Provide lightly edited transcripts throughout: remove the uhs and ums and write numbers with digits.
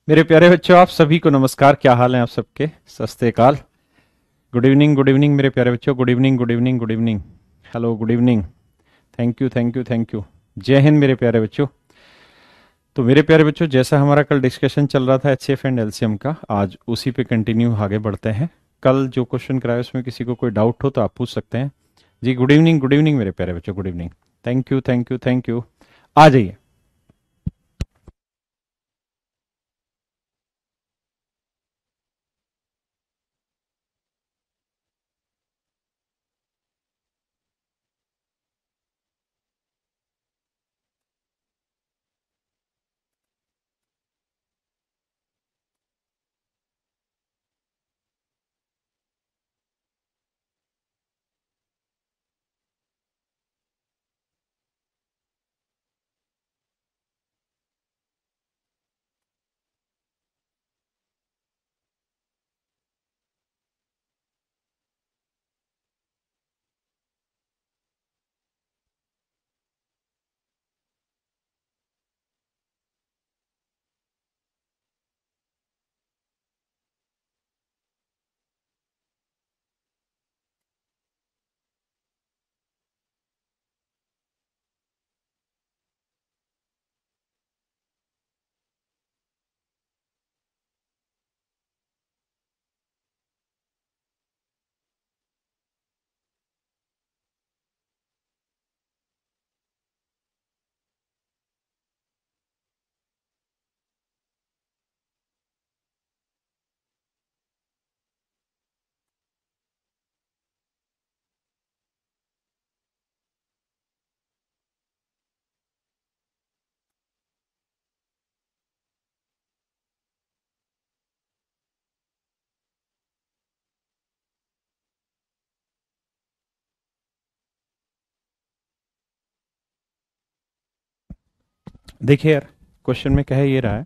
मेरे प्यारे बच्चों, आप सभी को नमस्कार। क्या हाल है आप सबके? सस्तेकाल। गुड इवनिंग मेरे प्यारे बच्चों। Good evening, good evening, good evening. Hello, good evening. Thank you, thank you, thank you. जय हिंद मेरे प्यारे बच्चों। तो मेरे प्यारे बच्चों, जैसा हमारा कल डिस्कशन चल रहा था एचसीएफ एंड एलसीएम का, आज उसी पे कंटिन्यू आगे बढ़ते हैं। कल जो क्वेश्चन कराया उसमें किसी को कोई डाउट हो तो आप पूछ सकते हैं। जी, गुड इवनिंग मेरे प्यारे बच्चों, good evening. Thank you, thank you, thank you. आ जाइए। देखिए यार, क्वेश्चन में कह ये रहा है,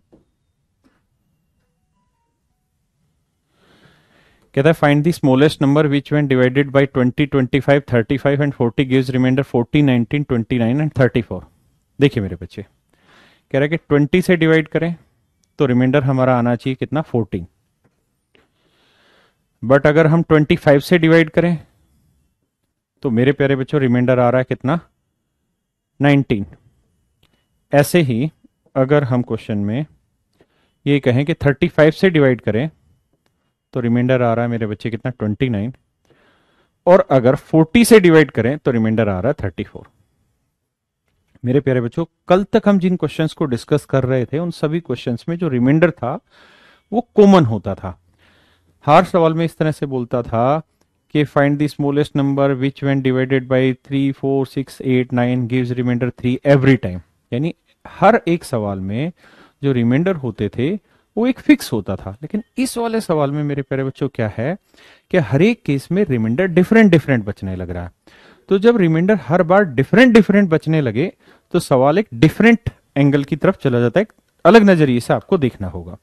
कहता है find the smallest number which when divided by 20, 25, 35 and 40 gives remainder 40, 19, 29 and 34। देखिए मेरे बच्चे, कह रहा है कि 20 से डिवाइड करें तो रिमाइंडर हमारा आना चाहिए कितना? 14। बट अगर हम 25 से डिवाइड करें तो मेरे प्यारे बच्चों रिमाइंडर आ रहा है कितना? 19। ऐसे ही अगर हम क्वेश्चन में ये कहें कि 35 से डिवाइड करें तो रिमाइंडर आ रहा है मेरे बच्चे कितना? 29। और अगर 40 से डिवाइड करें तो रिमाइंडर आ रहा है 34। मेरे प्यारे बच्चों, कल तक हम जिन क्वेश्चंस को डिस्कस कर रहे थे उन सभी क्वेश्चंस में जो रिमाइंडर था वो कॉमन होता था। हर सवाल में इस तरह से बोलता था कि find the smallest number which when divided by 3, 4, 6, 8, 9 gives remainder 3 every time. यानी हर एक सवाल में जो रिमाइंडर होते थे वो एक फिक्स होता था। लेकिन इस वाले सवाल में मेरे प्यारे बच्चों क्या है कि हर एक केस में रिमाइंडर डिफरेंट डिफरेंट बचने लग रहा है। तो जब रिमाइंडर हर बार डिफरेंट डिफरेंट बचने लगे तो सवाल एक डिफरेंट एंगल की तरफ चला जाता है। एक अलग नजरिए से आपको देखना होगा।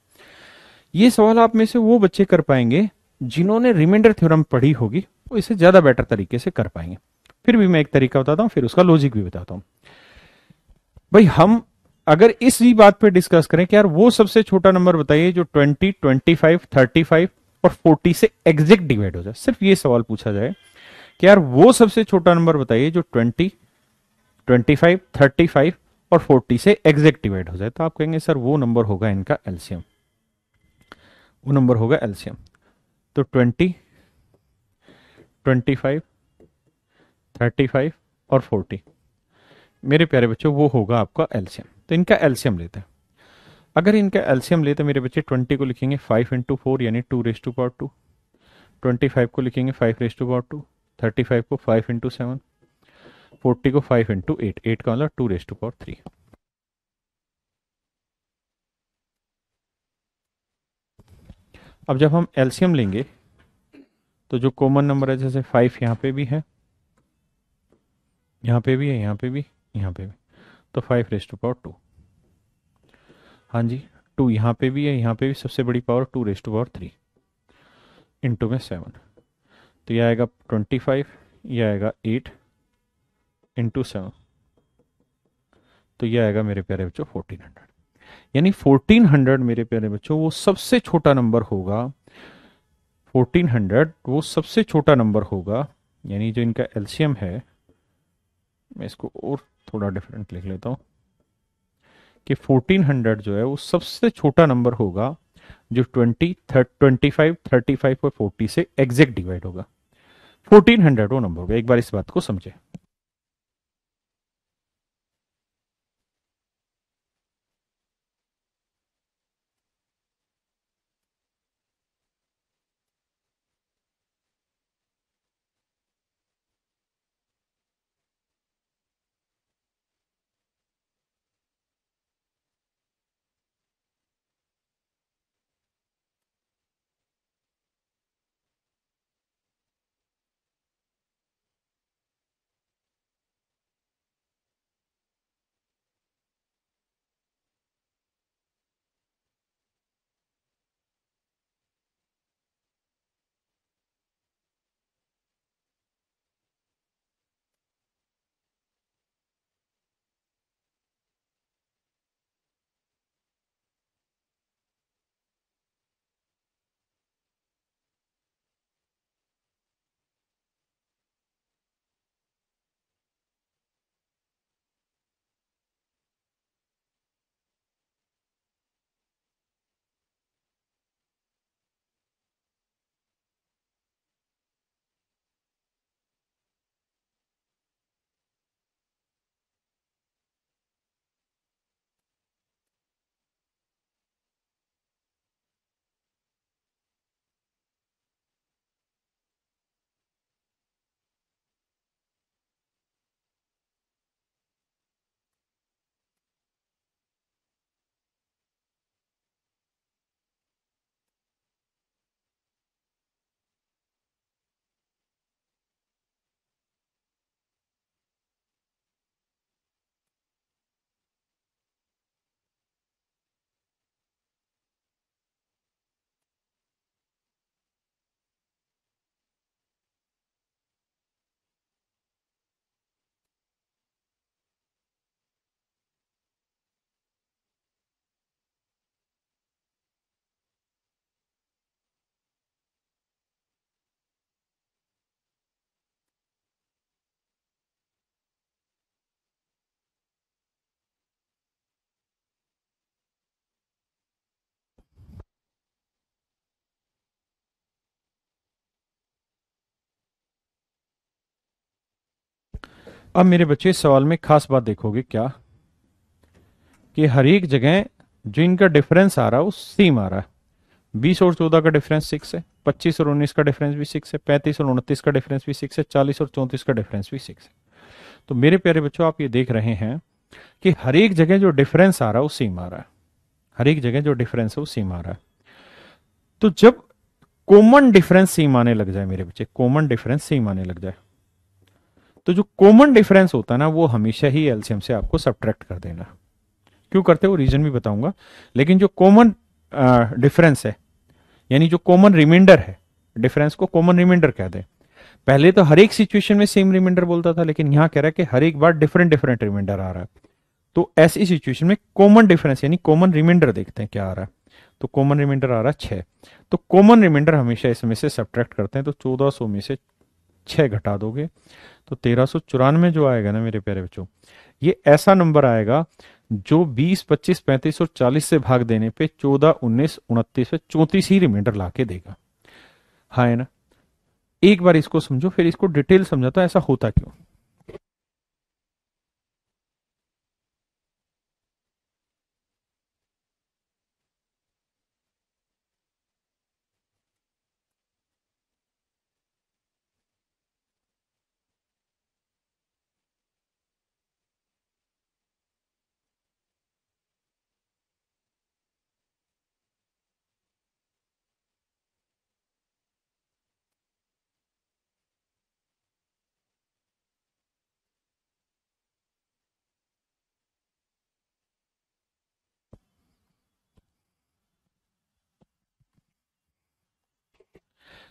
ये सवाल आप में से वो बच्चे कर पाएंगे जिन्होंने रिमाइंडर थ्योरम पढ़ी होगी, वो इसे ज्यादा बेटर तरीके से कर पाएंगे। फिर भी मैं एक तरीका बताता हूं, फिर उसका लॉजिक भी बताता हूं। भाई, हम अगर इसी बात पे डिस्कस करें कि यार वो सबसे छोटा नंबर बताइए जो 20, 25, 35 और 40 से एग्जैक्ट डिवाइड हो जाए। सिर्फ ये सवाल पूछा जाए कि यार वो सबसे छोटा नंबर बताइए जो 20, 25, 35 और 40 से एग्जैक्ट डिवाइड हो जाए, तो आप कहेंगे सर वो नंबर होगा इनका एलसीएम। वो नंबर होगा एलसीएम। तो 20, 25, 35 और 40, मेरे प्यारे बच्चों वो होगा आपका एलसीएम। तो इनका एलसीएम लेते हैं। अगर इनका एलसीएम लेते मेरे बच्चे, 20 को लिखेंगे 5 into 4 यानी 2 raised to power 2। 25 को लिखेंगे 5 raised to power 2। 35 को 5 into 7। 40 को 5 into 8। 8 का मतलब 2 raised to power 3। अब जब हम एलसीएम लेंगे तो जो कॉमन नंबर है, जैसे 5 यहाँ पे भी है, यहाँ पे भी है, यहाँ पे भी, यहाँ पे भी, तो 5 raised to power 2। हाँ जी, 2 यहाँ पे भी है, यहाँ पे भी, सबसे बड़ी power 2 raised to power 3 into में 7। तो यह आएगा 25, यह आएगा 8 into 7। तो यह आएगा मेरे प्यारे बच्चों 1400। यानी 1400 मेरे प्यारे बच्चों वो सबसे छोटा नंबर होगा। 1400 वो सबसे छोटा नंबर होगा, यानी जो इनका एलसीएम है, मैं इसको और थोड़ा डिफरेंट लिख लेता हूं कि 1400 जो है वो सबसे छोटा नंबर होगा जो 25 35 और 40 से एग्जैक्ट डिवाइड होगा। 1400 वो नंबर होगा। एक बार इस बात को समझे। अब मेरे बच्चे इस सवाल में खास बात देखोगे क्या, कि हर एक जगह जो इनका डिफरेंस आ रहा है वो सेम आ रहा है। 20 और 14 का डिफरेंस 6 है, 25 और 19 का डिफरेंस भी 6 है, 35 और 29 का डिफरेंस भी 6 है, 40 और 34 का डिफरेंस भी 6 है। तो मेरे प्यारे बच्चों आप ये देख रहे हैं कि हर एक जगह जो डिफरेंस आ रहा है वो सेम आ रहा है। हर एक जगह जो डिफरेंस है वो सेम आ रहा है। तो जब कॉमन डिफरेंस सेम आने लग जाए मेरे बच्चे, कॉमन डिफरेंस सेम आने लग जाए, तो जो कॉमन डिफरेंस होता है ना वो हमेशा ही एलसीएम से आपको सब्ट्रैक्ट कर देना। क्यों करते हो रीजन भी बताऊंगा, लेकिन जो कॉमन डिफरेंस है यानी जो कॉमन रिमाइंडर है, डिफरेंस को कॉमन रिमाइंडर कह दें। पहले तो हर एक सिचुएशन में सेम रिमाइंडर बोलता था, लेकिन यहां कह रहा है कि हर एक बार डिफरेंट डिफरेंट रिमाइंडर आ रहा है। तो ऐसी सिचुएशन में कॉमन डिफरेंस यानी कॉमन रिमाइंडर देखते हैं क्या आ रहा है। तो कॉमन रिमाइंडर आ रहा है 6। तो कॉमन रिमाइंडर हमेशा इसमें से सब्ट्रैक्ट करते हैं, तो 1400 में से 6 घटा दोगे तो 1394 जो आएगा ना मेरे प्यारे बच्चों, ये ऐसा नंबर आएगा जो 20, 25, 35 और 40 से भाग देने पे 14, 19, 29 पे 34 ही रिमाइंडर लाके देगा। हाँ है ना। एक बार इसको समझो फिर इसको डिटेल समझाता हूं ऐसा होता क्यों।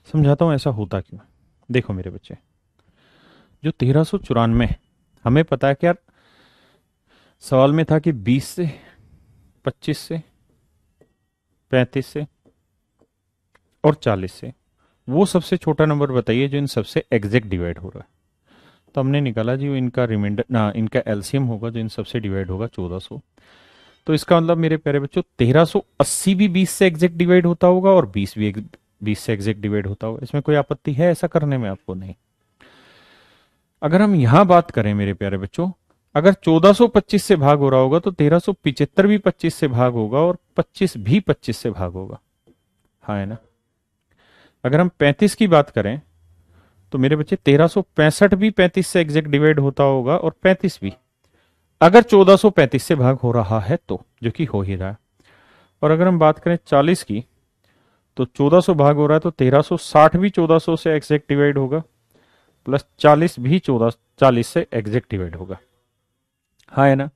समझाता हूं ऐसा होता क्यों। देखो मेरे बच्चे, जो 1394, हमें पता है कि यार सवाल में था कि 20 से 25 से, 35 से और 40 से वो सबसे छोटा नंबर बताइए जो इन सबसे एग्जैक्ट डिवाइड हो रहा है। तो हमने निकाला जी वो इनका रिमाइंडर ना इनका एलसीएम होगा जो इन सबसे डिवाइड होगा 1400। तो इसका मतलब मेरे प्यारे बच्चों 1380 भी 20 से एग्जैक्ट डिवाइड होता होगा और 20 भी 20 से एग्जैक्ट डिवाइड होता होगा। इसमें कोई आपत्ति है ऐसा करने में आपको? नहीं। अगर हम यहां बात करें मेरे प्यारे बच्चों, अगर 1425 से भाग हो रहा होगा तो 1375 भी 25 से भाग होगा और 25 भी 25 से भाग होगा। हाँ है ना। अगर हम 35 की बात करें तो मेरे बच्चे 1365 भी 35 से एग्जैक्ट डिवाइड होता होगा और 35 भी, अगर 1435 से भाग हो रहा है तो, जो कि हो ही रहा है। और अगर हम बात करें 40 की तो 1400 भाग हो रहा है तो 1360 भी 1400 से एग्जैक्ट डिवाइड होगा प्लस 40 भी 40 से एग्जैक्ट डिवाइड होगा। हाँ है ना।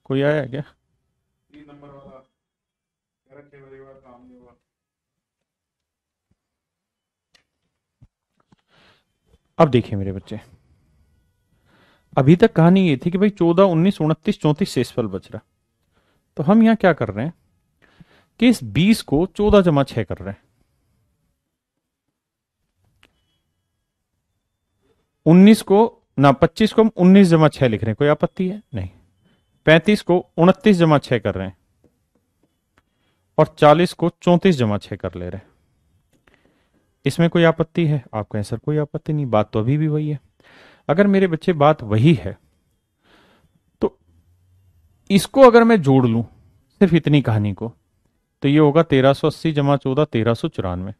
कोई आया क्या? अब देखिए मेरे बच्चे, अभी तक कहानी ये थी कि भाई 14, 19, 29, 34 शेषफल बच रहा। तो हम यहां क्या कर रहे हैं कि इस 20 को 14 जमा 6 कर रहे हैं, 19 को ना 25 को हम 19 जमा 6 लिख रहे हैं, कोई आपत्ति है? नहीं। 35 को 29 जमा 6 कर रहे हैं और 40 को 34 जमा 6 कर ले रहे हैं। इसमें कोई आपत्ति है? आप कहें सर कोई आपत्ति नहीं, बात तो अभी भी वही है। अगर मेरे बच्चे बात वही है तो इसको अगर मैं जोड़ लूं सिर्फ इतनी कहानी को तो ये होगा 1380 जमा 14 1394।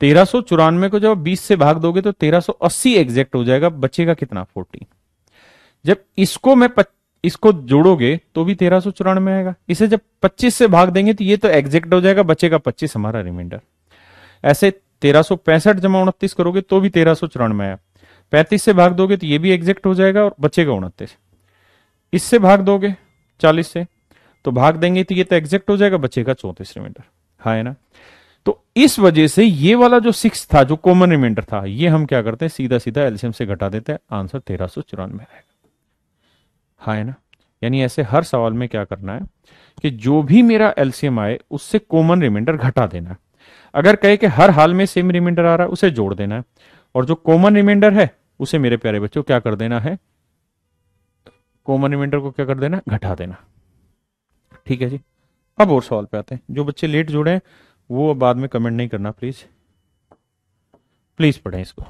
1394 को जब 20 से भाग दोगे तो 1380 एग्जैक्ट हो जाएगा, बचेगा कितना? 14। जब इसको मैं इसको जोड़ोगे तो भी 1394 आएगा। इसे जब 25 से भाग देंगे तो ये तो एग्जैक्ट हो जाएगा, बचेगा 25 हमारा रिमाइंडर। ऐसे 1365 जमा 29 करोगे तो भी 1394 आया। 35 से भाग दोगे तो ये भी एग्जैक्ट हो जाएगा और बचेगा 29। इससे भाग दोगे 40 से तो भाग देंगे तो ये तो एग्जैक्ट हो जाएगा, बचेगा 34 रिमाइंडर। हाँ है ना। तो इस वजह से ये वाला जो 6 था जो कॉमन रिमाइंडर था ये हम क्या करते हैं सीधा सीधा एलसीएम से घटा देते हैं, आंसर 1394 आएगा। हाँ है ना। यानी ऐसे हर सवाल में क्या करना है कि जो भी मेरा एलसीएम आए उससे कॉमन रिमाइंडर घटा देना है। अगर कहे कि हर हाल में सेम रिमाइंडर आ रहा है उसे जोड़ देना है और जो कॉमन रिमाइंडर है उसे मेरे प्यारे बच्चों क्या कर देना है, कॉमन रिमाइंडर को क्या कर देना, घटा देना। ठीक है जी। अब और सवाल पे आते हैं। जो बच्चे लेट जुड़े हैं वो बाद में कमेंट नहीं करना प्लीज, प्लीज पढ़ें इसको।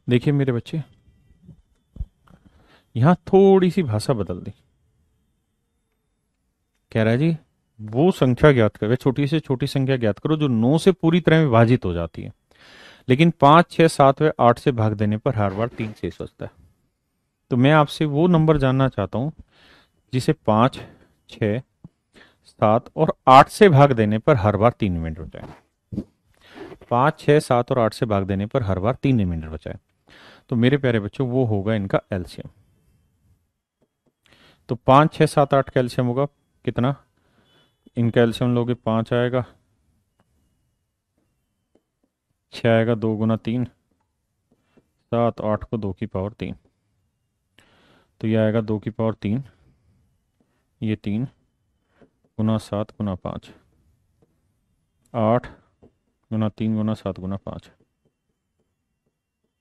देखिए मेरे बच्चे, यहां थोड़ी सी भाषा बदल दी। कह रहा है जी वो संख्या ज्ञात करो, छोटी से छोटी संख्या ज्ञात करो जो 9 से पूरी तरह विभाजित हो जाती है लेकिन 5, 6, 7 व 8 से भाग देने पर हर बार 3 शेष बचता है। तो मैं आपसे वो नंबर जानना चाहता हूं जिसे 5, 6, 7 और 8 से भाग देने पर हर बार 3 रिमाइंडर हो जाए। 5, 6, 7 और 8 से भाग देने पर हर बार 3 रिमाइंडर बचा है। तो मेरे प्यारे बच्चों वो होगा इनका एलसीएम। तो 5, 6, 7, 8 का एलसीएम होगा कितना? इनका एलसीएम लोगे 5 आएगा, 6 आएगा, 2 गुना 3, 7, 8 को 2 की पावर 3, तो ये आएगा 2 की पावर 3, ये 3 गुना 7 गुना 5, 8 गुना 3 गुना 7 गुना 5,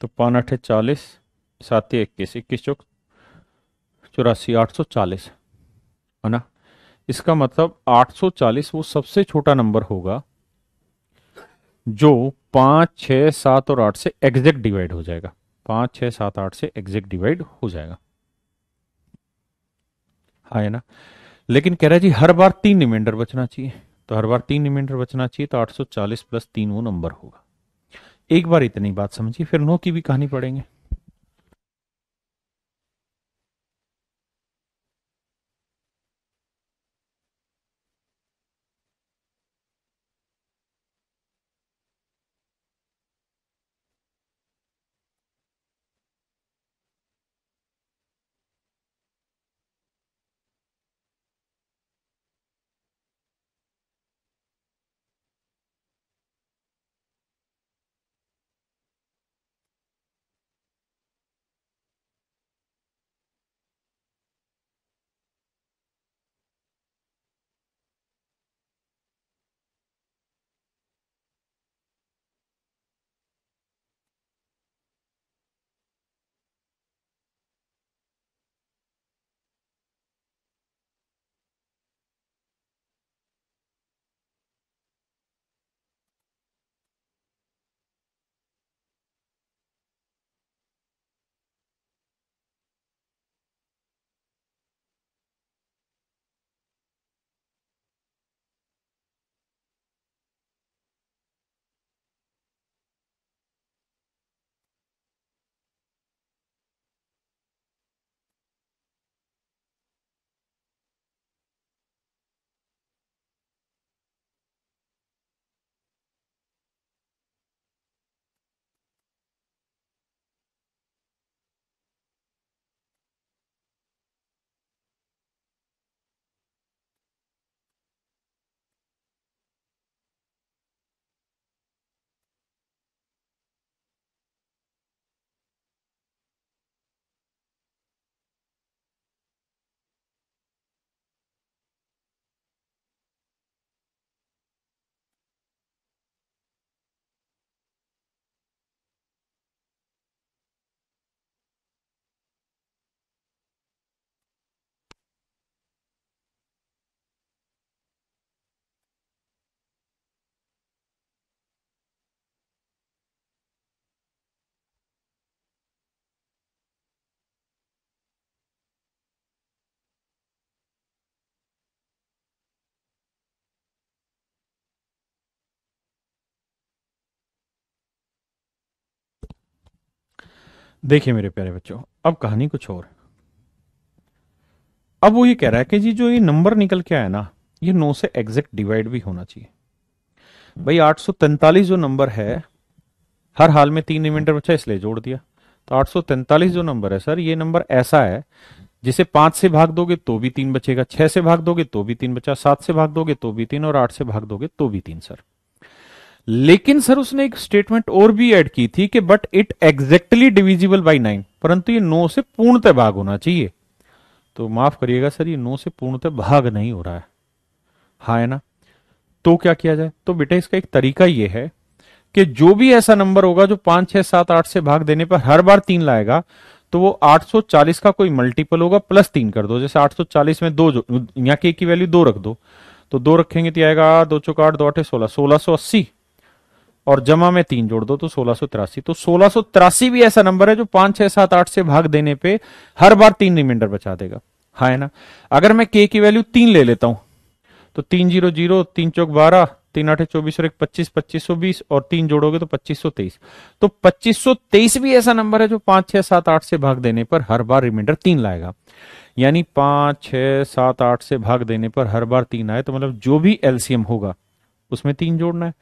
तो 5 8 40, 7 21, 21 चौक 84, 840 है ना। इसका मतलब 840 वो सबसे छोटा नंबर होगा जो 5, 6, 7 और 8 से एग्जैक्ट डिवाइड हो जाएगा। 5, 6, 7, 8 से एग्जैक्ट डिवाइड हो जाएगा, हाँ है ना। लेकिन कह रहा है जी हर बार 3 रिमाइंडर बचना चाहिए, तो हर बार 3 रिमाइंडर बचना चाहिए, तो 840 प्लस 3 वो नंबर होगा। एक बार इतनी बात समझिए, फिर नो की भी कहानी पढ़ेंगे। देखिए मेरे प्यारे बच्चों, अब कहानी कुछ और। अब वो ये कह रहा है कि जी जो ये नंबर निकल के आया ना, ये 9 से एग्जैक्ट डिवाइड भी होना चाहिए। भाई 843 जो नंबर है, हर हाल में 3 रिमाइंडर बचा इसलिए जोड़ दिया। तो 843 जो नंबर है सर, ये नंबर ऐसा है जिसे 5 से भाग दोगे तो भी 3 बचेगा, 6 से भाग दोगे तो भी 3 बचा, 7 से भाग दोगे तो भी 3, और 8 से भाग दोगे तो भी 3 सर। लेकिन सर उसने एक स्टेटमेंट और भी ऐड की थी कि but it exactly divisible by 9, परंतु ये 9 से पूर्णतः भाग होना चाहिए। तो माफ करिएगा सर, ये 9 से पूर्णतः भाग नहीं हो रहा है, हाँ है ना। तो क्या किया जाए? तो बेटा इसका एक तरीका ये है कि जो भी ऐसा नंबर होगा जो 5, 6, 7, 8 से भाग देने पर हर बार 3 लाएगा, तो वो 840 का कोई मल्टीपल होगा प्लस 3 कर दो। जैसे 840 में दो, यहाँ के की वैल्यू 2 रख दो, तो 2 रखेंगे तो आएगा 2 चौक 8, 2 8 16, 1680, और जमा में 3 जोड़ दो तो 1683। तो 1683 भी ऐसा नंबर है जो 5, 6, 7, 8 से भाग देने पे हर बार 3 रिमाइंडर बचा देगा, हाँ है ना। अगर मैं के की वैल्यू 3 ले लेता हूं, तो 3 0 0, 3 चौक 12, 3 8 24 और 1 25, 2520, और 3 जोड़ोगे तो 2523। तो 2523 भी ऐसा नंबर है जो 5, 6, 7, 8 से भाग देने पर हर बार रिमाइंडर 3 लाएगा। यानी 5, 6, 7, 8 से भाग देने पर हर बार 3 आए, तो मतलब जो भी एलसीएम होगा उसमें 3 जोड़ना है।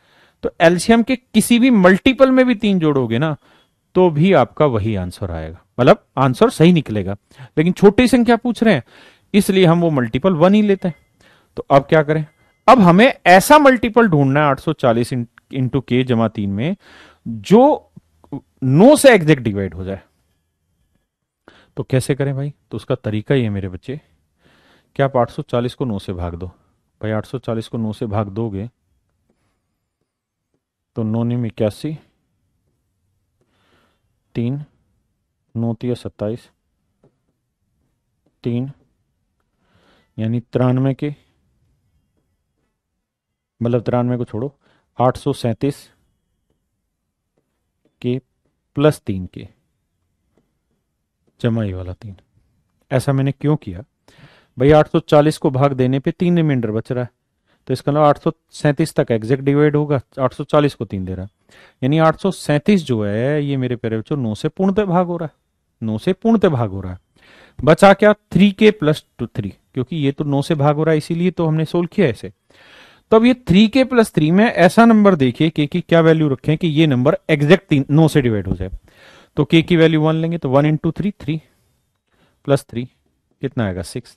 तो एलसीएम के किसी भी मल्टीपल में भी 3 जोड़ोगे ना तो भी आपका वही आंसर आएगा, मतलब आंसर सही निकलेगा। लेकिन छोटी संख्या पूछ रहे हैं इसलिए हम वो मल्टीपल 1 ही लेते हैं। तो अब क्या करें, अब हमें ऐसा मल्टीपल ढूंढना है 840 इंटू के जमा 3 में जो 9 से एग्जैक्ट डिवाइड हो जाए। तो कैसे करें भाई, तो उसका तरीका ही है मेरे बच्चे कि आप 840 को 9 से भाग दो। भाई 840 को 9 से भाग दोगे तो 9 9 81, 3 9 3 27, 3 यानी 93 के, मतलब 93 को छोड़ो, 837 के प्लस 3 के जमा ये वाला 3। ऐसा मैंने क्यों किया भाई, 840 को भाग देने पे 3 रिमाइंडर बच रहा है, तो इसका मतलब 837 तक एग्जैक्ट डिवाइड होगा, 840 को 3 दे रहा है, यानी 837 जो है ये मेरे प्यारे बच्चों 9 से पूर्णतः भाग हो रहा है, 9 से पूर्णतः भाग हो रहा है। बचा क्या, 3 के प्लस 3, क्योंकि ये तो 9 से भाग हो रहा है इसीलिए तो हमने सोल्व किया ऐसे। तो अब ये 3 के प्लस 3 में ऐसा नंबर देखिए के की क्या वैल्यू रखें कि ये नंबर एग्जैक्ट 9 से डिवाइड हो जाए। तो के की वैल्यू 1 लेंगे तो 1 इंटू 3, 3 प्लस 3 कितना आएगा 6,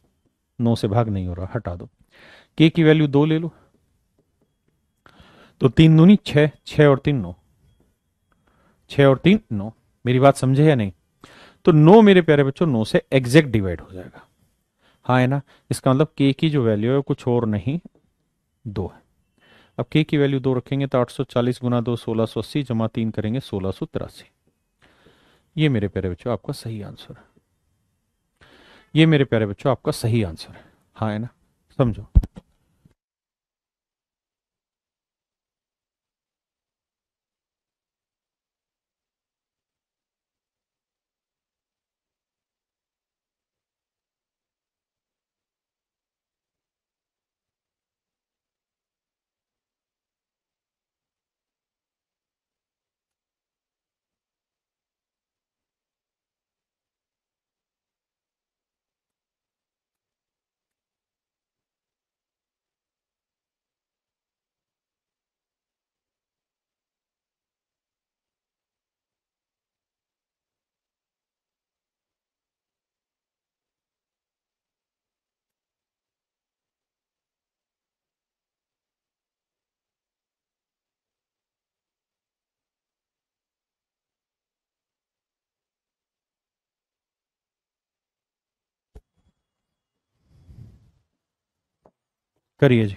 9 से भाग नहीं हो रहा, हटा दो। के की वैल्यू 2 ले लो, तो 3 दूनी 6, 6 और 3 9, 6 और 3 9। मेरी बात समझे या नहीं, तो 9 मेरे प्यारे बच्चों 9 से एग्जैक्ट डिवाइड हो जाएगा। हाँ है ना, इसका मतलब के की जो वैल्यू है वो कुछ और नहीं 2 है। अब के की वैल्यू 2 रखेंगे तो 840 गुना 2 1680 जमा 3 करेंगे 1683। ये मेरे प्यारे बच्चों आपका सही आंसर है, ये मेरे प्यारे बच्चों आपका सही आंसर है। हाँ है ना, समझो। करिए जी।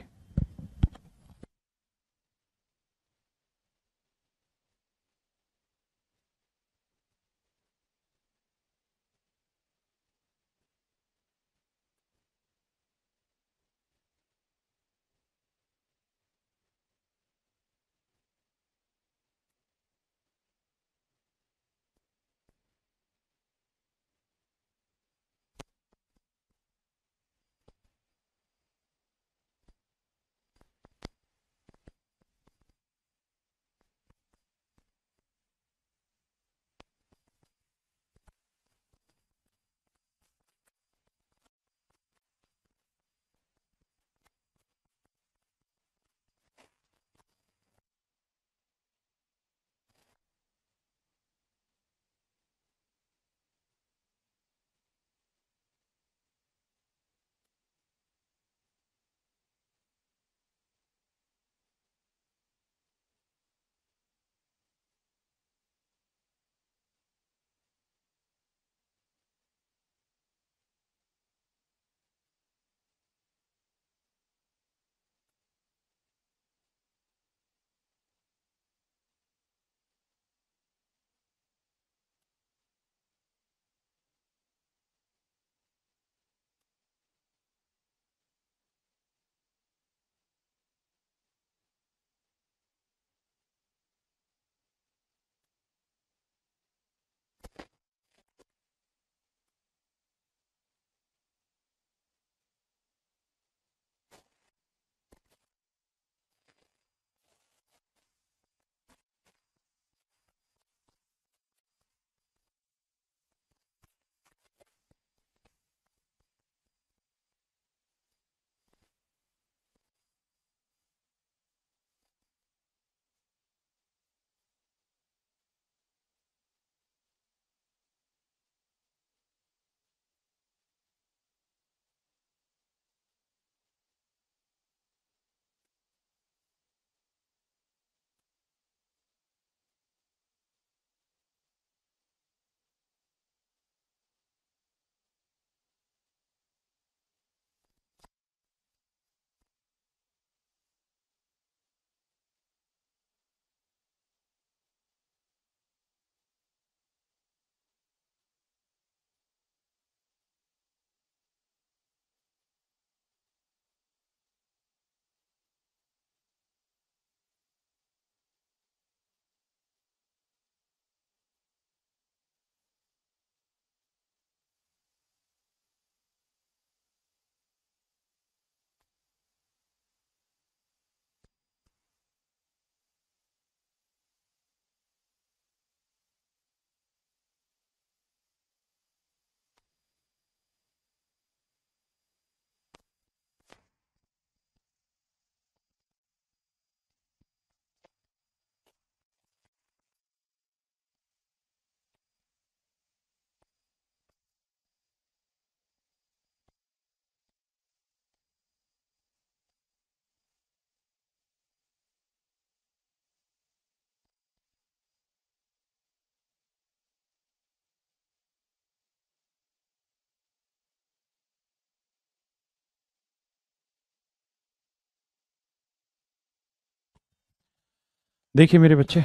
देखिए मेरे बच्चे,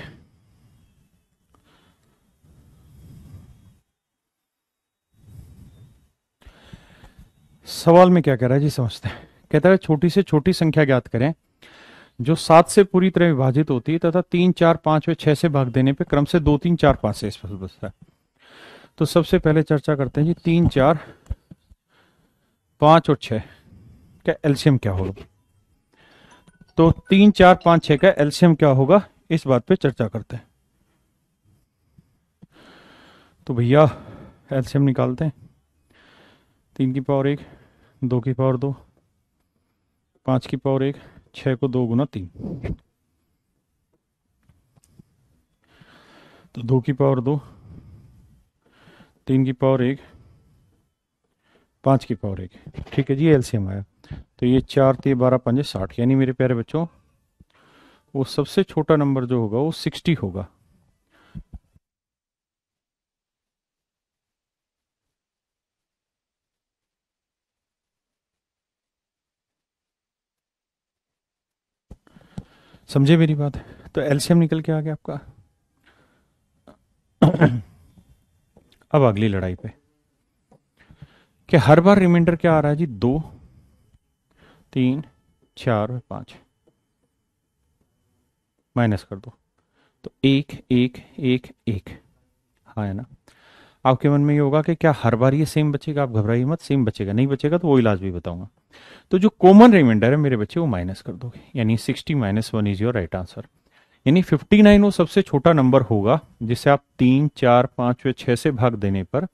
सवाल में क्या कह रहा है जी, समझते हैं। कहता है छोटी से छोटी संख्या ज्ञात करें जो 7 से पूरी तरह विभाजित होती है तथा 3 4 5 व 6 से भाग देने पे क्रम से 2 3 4 5 से स्पष्ट बचता है। तो सबसे पहले चर्चा करते हैं जी, 3 4 5 और 6 का एलसीएम क्या होगा। तो 3 4 5 6 का एलसीएम क्या होगा, इस बात पे चर्चा करते हैं। तो भैया एलसीएम निकालते हैं। 3 की पावर 1, 2 की पावर 2, 5 की पावर 1, 6 को 2 गुना 3, तो 2 की पावर 2, 3 की पावर 1, 5 की पावर 1। ठीक है जी, एलसीएम आया। तो ये 4 3 12 5 60, यानी मेरे प्यारे बच्चों वो सबसे छोटा नंबर जो होगा वो 60 होगा। समझे मेरी बात? तो एलसीएम निकल के आ गया आपका। अब अगली लड़ाई पे, कि हर बार रिमाइंडर क्या आ रहा है जी, 2 3 4 और 5, माइनस कर दो। तो 1 1 1 1, हाँ है ना। आपके मन में ये होगा कि क्या हर बार ये सेम बचेगा, आप घबराइए मत, सेम बचेगा। नहीं बचेगा तो वो इलाज भी बताऊंगा। तो जो कॉमन रिमाइंडर है मेरे बच्चे वो माइनस कर दोगे, यानी 60 minus 1 is your right answer. यानी 59 वो सबसे छोटा नंबर होगा जिसे आप 3 4 5 व 6 से भाग देने पर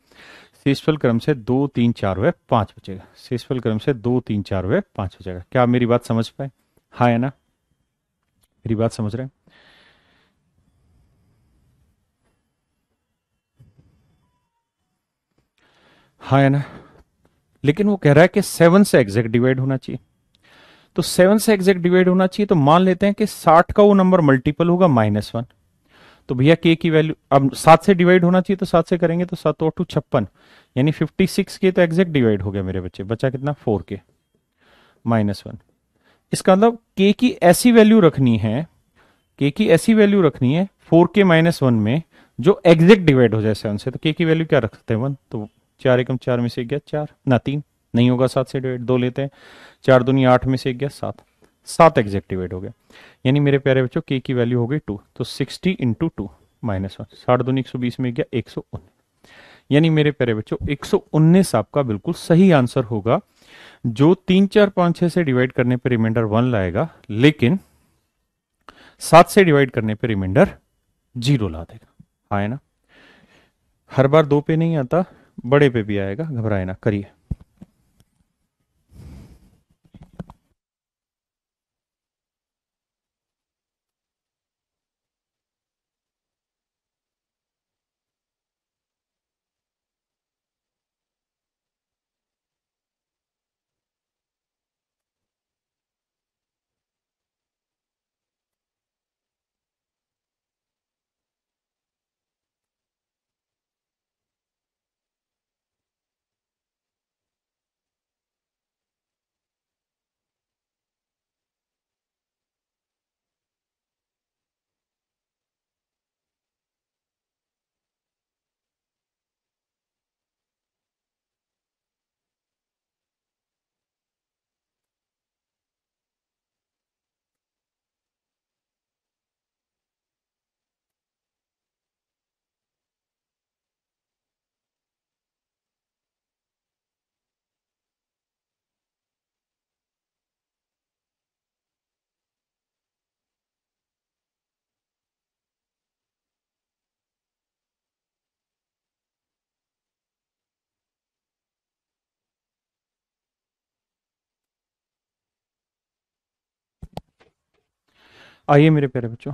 शेषफल क्रम से 2 3 4 व 5 बचेगा। शेषफल क्रम से 2 3 4 व 5 बचेगा। क्या आप मेरी बात समझ पाए? हाँ है ना, मेरी बात समझ रहे हैं? हाँ है ना। लेकिन वो कह रहा है कि 7 से एग्जैक्ट डिवाइड होना चाहिए। तो 7 से एग्जैक्ट डिवाइड होना चाहिए, तो मान लेते हैं कि 60 का वो नंबर मल्टीपल होगा -1। तो भैया के की वैल्यू अब 7 से डिवाइड होना चाहिए, तो 7 से करेंगे तो 7 और 2 56, यानी 56 के तो एग्जैक्ट डिवाइड हो गया मेरे बच्चे। बचा कितना, 4 के -1। इसका मतलब के की ऐसी वैल्यू रखनी है, के की ऐसी वैल्यू रखनी है 4 के -1 में जो एग्जैक्ट डिवाइड हो जाए 7 से। तो के की वैल्यू क्या रख सकते हैं, 1। तो 4 एकम 4 में से गया 4 ना 3, नहीं होगा 7 से डिवाइड, 2 लेते हैं। 4 दूनी 8 में से गया 7, 7 एग्जैक्ट डिवाइड हो गया। यानी मेरे प्यारे बच्चों के की वैल्यू हो गई 2। तो 60 इंटू 2 -1, 60 दूनी 120 में गया 119। यानी मेरे प्यारे बच्चों 119 आपका बिल्कुल सही आंसर होगा, जो 3 4 5 6 से डिवाइड करने पर रिमाइंडर 1 लाएगा, लेकिन 7 से डिवाइड करने पर रिमाइंडर 0 ला देगा। हाँ है ना। हर बार 2 पे नहीं आता, बड़े पे भी आएगा, घबराए ना, करिए। आइए मेरे प्यारे बच्चों,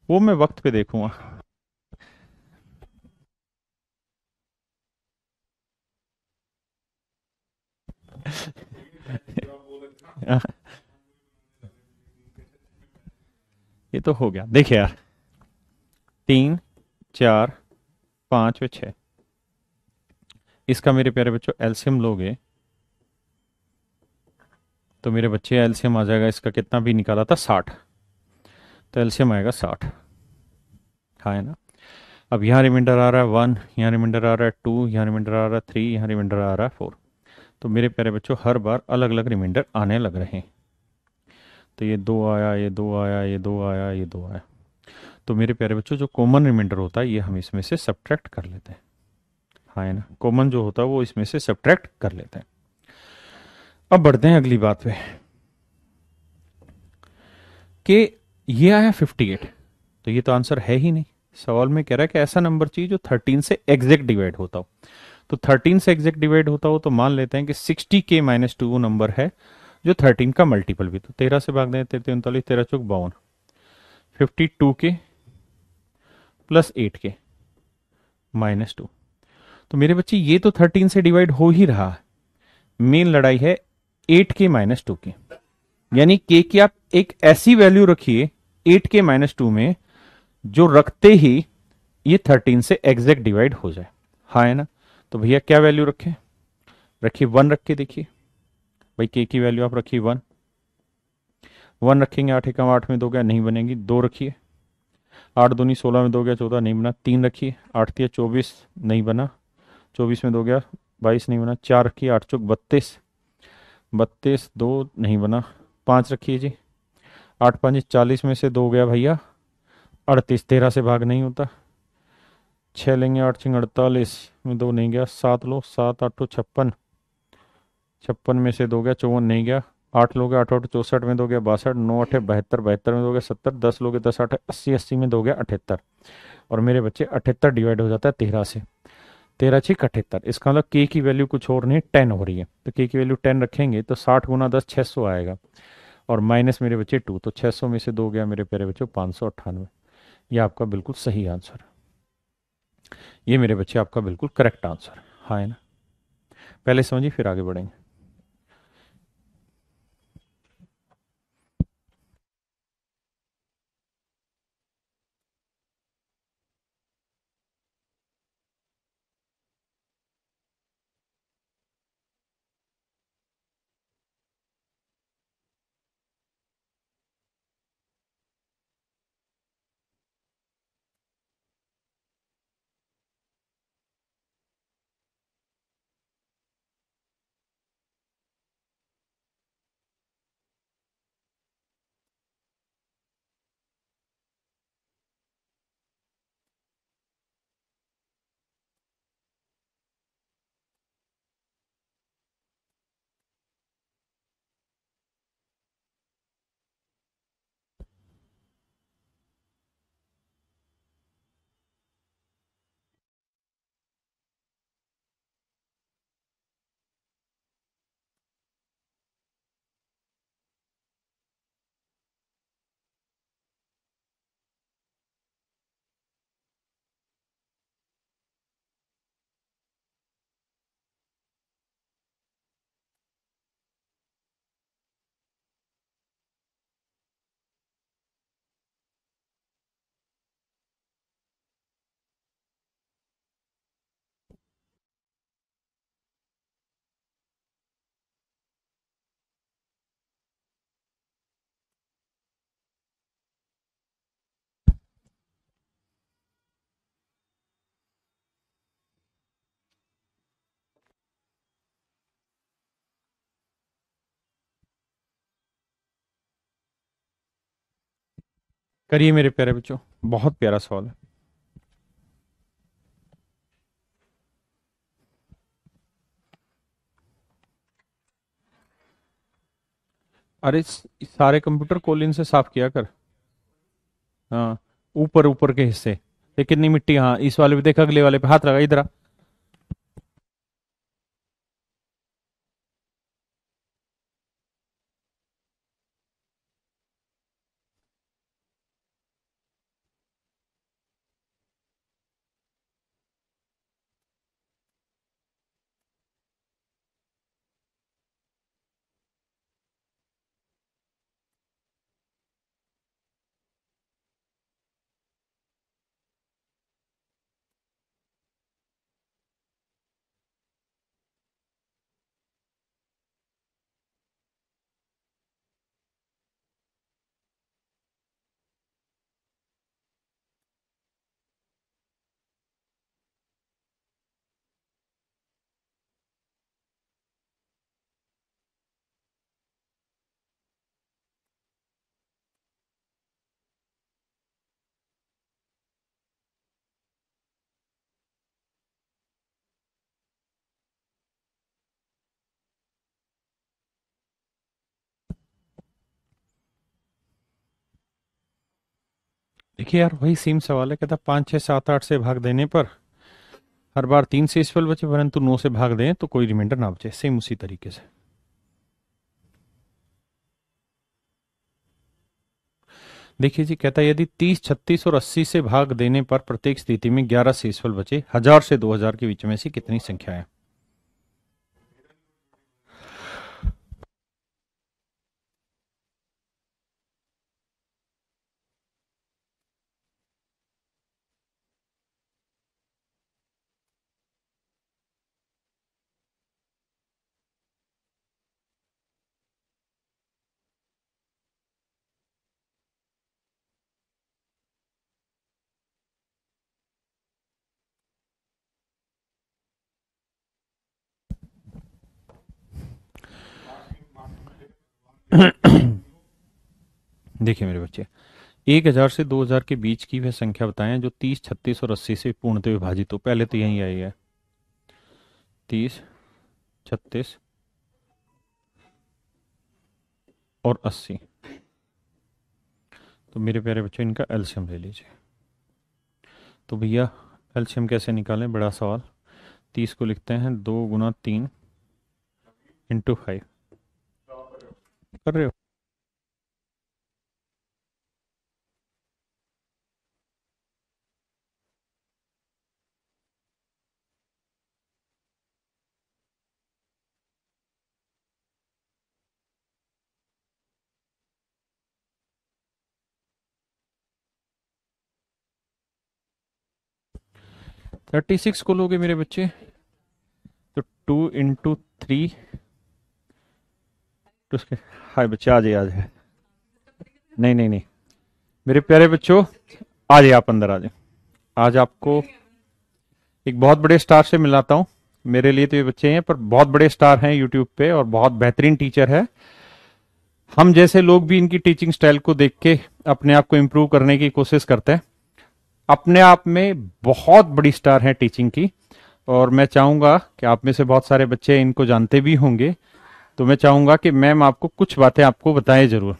वो मैं वक्त पे देखूंगा। ये तो हो गया, देखिए यार, 3 4 5 व 6, इसका मेरे प्यारे बच्चों एलसीएम लोगे तो मेरे बच्चे एलसीएम आ जाएगा, इसका कितना भी निकाला था 60, तो एलसीएम आएगा 60। हाँ है ना। अब यहाँ रिमाइंडर आ रहा है 1, यहाँ रिमाइंडर आ रहा है 2, यहाँ रिमाइंडर आ रहा है 3, यहाँ रिमाइंडर आ रहा है 4। तो मेरे प्यारे बच्चों हर बार अलग अलग रिमाइंडर आने लग रहे हैं। तो ये 2 आया, ये 2 आया, ये 2 आया, ये 2 आया। तो मेरे प्यारे बच्चों जो कॉमन रिमाइंडर होता है ये हम इसमें से सब्ट्रैक्ट कर लेते हैं। हाँ है ना, कॉमन जो होता है वो इसमें से सब्ट्रैक्ट कर लेते हैं। अब बढ़ते हैं अगली बात पे कि ये आया 58, तो ये तो आंसर है ही नहीं। सवाल में कह रहा है कि ऐसा नंबर चाहिए जो 13 से एग्जैक्ट डिवाइड होता हो। तो 13 से एग्जैक्ट डिवाइड होता हो तो मान लेते हैं कि 60k-2 वो नंबर है जो 13 का मल्टीपल भी। तो 13 से भाग दें, 13 13 चौक 52, 52k प्लस 8k माइनस 2। तो मेरे बच्चे ये तो 13 से डिवाइड हो ही रहा है। मेन लड़ाई है 8k-2 की, यानी k की आप एक ऐसी वैल्यू रखिए 8k-2 में जो रखते ही ये 13 से एग्जैक्ट डिवाइड हो जाए। हाँ है ना। तो भैया क्या वैल्यू रखें, रखिए 1 रख के देखिए। भाई के की वैल्यू आप रखिए 1, 1 रखेंगे 8 एकम 8 में 2 गया नहीं बनेगी, 2 रखिए। 8 दूनी 16 में 2 गया 14 नहीं बना, 3 रखिए। 8 तिया 24 नहीं बना, 24 में 2 गया 22 नहीं बना, 4 रखिए। 8 चौक 32, 32 2 नहीं बना, 5 रखिए जी। 8 5 40 में से 2 गया भैया 38, 13 से भाग नहीं होता। 6 लेंगे, 8 छिंग 48 में 2 नहीं गया, 7 लो, 7 8 56, 56 में से 2 गया 54 नहीं गया। 8 लोगे 8 8 64 में 2 गया 62, 9 8 72, 72 में 2 गया 70, 10 लोगे 10 8 80, 80 में 2 गया 78। और मेरे बच्चे 78 डिवाइड हो जाता है 13 से, 13 6 78। इसका मतलब के की वैल्यू कुछ और नहीं 10 हो रही है। तो के की वैल्यू 10 रखेंगे तो 60 गुना 10 600 आएगा, और माइनस मेरे बच्चे 2, तो 600 में से 2 गया मेरे प्यारे बच्चों 598। ये आपका बिल्कुल सही आंसर, ये मेरे बच्चे आपका बिल्कुल करेक्ट आंसर। हाँ है ना। पहले समझिए फिर आगे बढ़ेंगे। करिए मेरे प्यारे बच्चों, बहुत प्यारा सवाल है। अरे सारे कंप्यूटर कोलिन से साफ किया कर। हाँ, ऊपर ऊपर के हिस्से, ये कितनी मिट्टी, हाँ इस वाले पे देख, अगले वाले पे हाथ लगा, इधर आ। देखिए यार, वही सेम सवाल है। कहता 5 6 7 8 से भाग देने पर हर बार 3 से इसफल बचे, परंतु 9 से भाग दें तो कोई रिमाइंडर ना बचे। सेम उसी तरीके से। देखिए जी, कहता है यदि 30 36 और 80 से भाग देने पर प्रत्येक स्थिति में 11 से इसफल बचे, 1000 से 2000 के बीच में से कितनी संख्या है? देखिए मेरे बच्चे, 1000 से 2000 के बीच की वह संख्या बताएं जो 30 36 और 80 से पूर्णतः विभाजित हो। पहले तो यही आई है, 30 36 और 80। तो मेरे प्यारे बच्चों, इनका एलसीएम ले लीजिए। तो भैया एलसीएम कैसे निकालें? बड़ा सवाल। 30 को लिखते हैं 2 गुना 3 इंटू 5। कर रहे हो? 36 को लोगे मेरे बच्चे तो 2 इंटू 3 तो उसके, हाय बच्चे आ जाए आ जाए। नहीं नहीं नहीं मेरे प्यारे बच्चों, आ जाए आप अंदर आ जाए। आज आपको एक बहुत बड़े स्टार से मिलाता हूँ। मेरे लिए तो ये बच्चे हैं, पर बहुत बड़े स्टार हैं यूट्यूब पे और बहुत बेहतरीन टीचर है। हम जैसे लोग भी इनकी टीचिंग स्टाइल को देख के अपने आप को इम्प्रूव करने की कोशिश करते हैं। अपने आप में बहुत बड़ी स्टार है टीचिंग की। और मैं चाहूंगा कि आप में से बहुत सारे बच्चे इनको जानते भी होंगे, तो मैं चाहूंगा कि मैम आपको कुछ बातें आपको बताएं जरूर।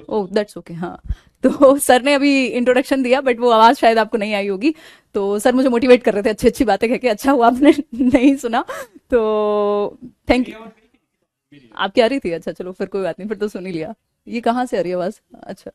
Oh that's okay. हाँ, तो सर ने अभी इंट्रोडक्शन दिया बट वो आवाज़ शायद आपको नहीं आई होगी। तो सर मुझे मोटिवेट कर रहे थे अच्छी अच्छी बातें कह के। अच्छा हुआ आपने नहीं सुना। तो थैंक यू। आपकी आ रही थी? अच्छा चलो फिर कोई बात नहीं, फिर तो सुन ही लिया। ये कहाँ से आ रही है आवाज़? अच्छा।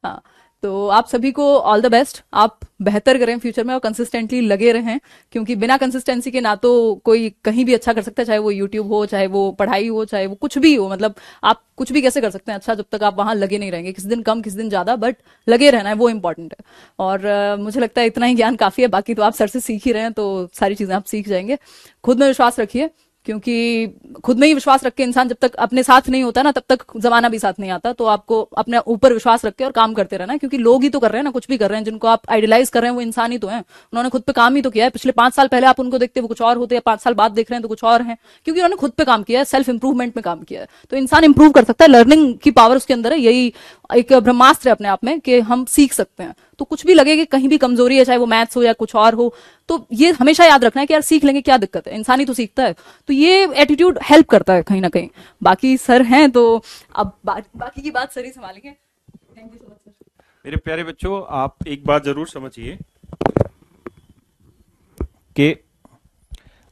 हाँ, तो आप सभी को ऑल द बेस्ट। आप बेहतर करें फ्यूचर में और कंसिस्टेंटली लगे रहें, क्योंकि बिना कंसिस्टेंसी के ना तो कोई कहीं भी अच्छा कर सकता है, चाहे वो यूट्यूब हो, चाहे वो पढ़ाई हो, चाहे वो कुछ भी हो। मतलब आप कुछ भी कैसे कर सकते हैं अच्छा, जब तक आप वहां लगे नहीं रहेंगे। किसी दिन कम किसी दिन ज्यादा, बट लगे रहना है, वो इंपॉर्टेंट है। और मुझे लगता है इतना ही ज्ञान काफी है। बाकी तो आप सर से सीख ही रहे हैं, तो सारी चीजें आप सीख जाएंगे। खुद में विश्वास रखिए, क्योंकि खुद में ही विश्वास रख के इंसान जब तक अपने साथ नहीं होता ना, तब तक जमाना भी साथ नहीं आता। तो आपको अपने ऊपर विश्वास रख के और काम करते रहना है, क्योंकि लोग ही तो कर रहे हैं ना, कुछ भी कर रहे हैं। जिनको आप आइडियलाइज कर रहे हैं वो इंसान ही तो है। उन्होंने खुद पे काम ही तो किया है। पिछले 5 साल पहले आप उनको देखते वो कुछ और होते हैं, 5 साल बाद देख रहे हैं तो कुछ और हैं, क्योंकि उन्होंने खुद पे काम किया है, सेल्फ इंप्रूवमेंट में काम किया है। तो इंसान इंप्रूव कर सकता है, लर्निंग की पावर उसके अंदर है। यही एक ब्रह्मास्त्र है अपने आप में कि हम सीख सकते हैं। तो कुछ भी लगे कि कहीं भी कमजोरी है, चाहे वो मैथ्स हो या कुछ और हो, तो ये हमेशा याद रखना है कि यार सीख लेंगे, क्या दिक्कत है, इंसान ही तो सीखता है। तो ये एटीट्यूड हेल्प करता है कहीं ना कहीं। बाकी सर हैं तो अब बाकी की बात सर ही संभालेंगे। Thank you so much sir. मेरे प्यारे बच्चों, आप एक बात जरूर समझिए कि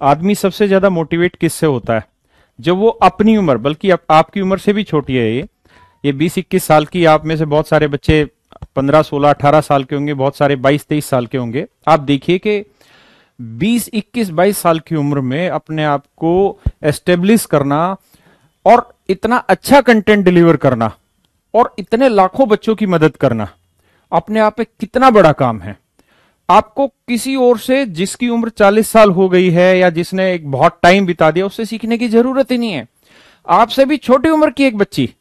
आदमी सबसे ज्यादा मोटिवेट किससे होता है? जब वो अपनी उम्र, बल्कि आपकी उम्र से भी छोटी है ये 20 21 साल की। आप में से बहुत सारे बच्चे 15 16 18 साल के होंगे, बहुत सारे 22 23 साल के होंगे। आप देखिए कि 20 21 22 साल की उम्र में अपने आप को एस्टेब्लिश करना और इतना अच्छा कंटेंट डिलीवर करना और इतने लाखों बच्चों की मदद करना अपने आप में कितना बड़ा काम है। आपको किसी और से, जिसकी उम्र 40 साल हो गई है या जिसने एक बहुत टाइम बिता दिया, उससे सीखने की जरूरत ही नहीं है। आपसे भी छोटी उम्र की एक बच्ची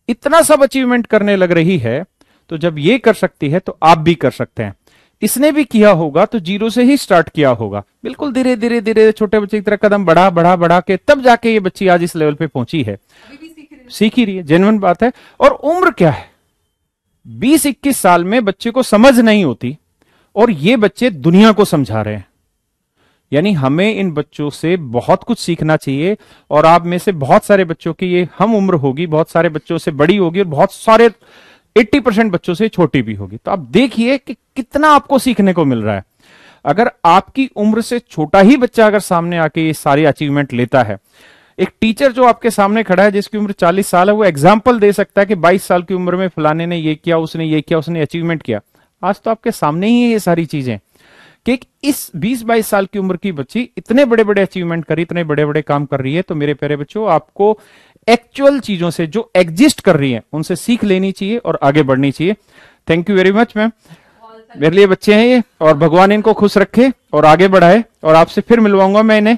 इतना सब अचीवमेंट करने लग रही है, तो जब ये कर सकती है तो आप भी कर सकते हैं। इसने भी किया होगा तो जीरो से ही स्टार्ट किया होगा, बिल्कुल धीरे धीरे धीरे छोटे बच्चे की तरह कदम बढ़ा बढ़ा बढ़ा के तब जाके ये बच्ची आज इस लेवल पे पहुंची है। अभी भी सीख रहे हैं। सीख ही रही है, जेन्युइन बात है। और उम्र क्या है, 20-21 साल में बच्चे को समझ नहीं होती और ये बच्चे दुनिया को समझा रहे हैं। यानी हमें इन बच्चों से बहुत कुछ सीखना चाहिए। और आप में से बहुत सारे बच्चों की ये हम उम्र होगी, बहुत सारे बच्चों से बड़ी होगी और बहुत सारे 80% बच्चों से छोटी भी होगी। तो आप देखिए कि कितना आपको सीखने को मिल रहा है। अगर आपकी उम्र से छोटा ही बच्चा अगर सामने आके ये सारी अचीवमेंट लेता है, एक टीचर जो आपके सामने खड़ा है जिसकी उम्र 40 साल है, वो एग्जाम्पल दे सकता है कि 22 साल की उम्र में फलाने ने ये किया, उसने ये किया, उसने अचीवमेंट किया। आज तो आपके सामने ही है ये सारी चीजें कि इस 20-22 साल की उम्र की बच्ची इतने बड़े बड़े अचीवमेंट करी, इतने बड़े बड़े काम कर रही है। तो मेरे प्यारे बच्चों, आपको एक्चुअल चीजों से जो एग्जिस्ट कर रही है उनसे सीख लेनी चाहिए और आगे बढ़नी चाहिए। Thank you very much ma'am. मेरे लिए बच्चे हैं ये, और भगवान इनको खुश रखे और आगे बढ़ाए। और आपसे फिर मिलवाऊंगा मैं इन्हें।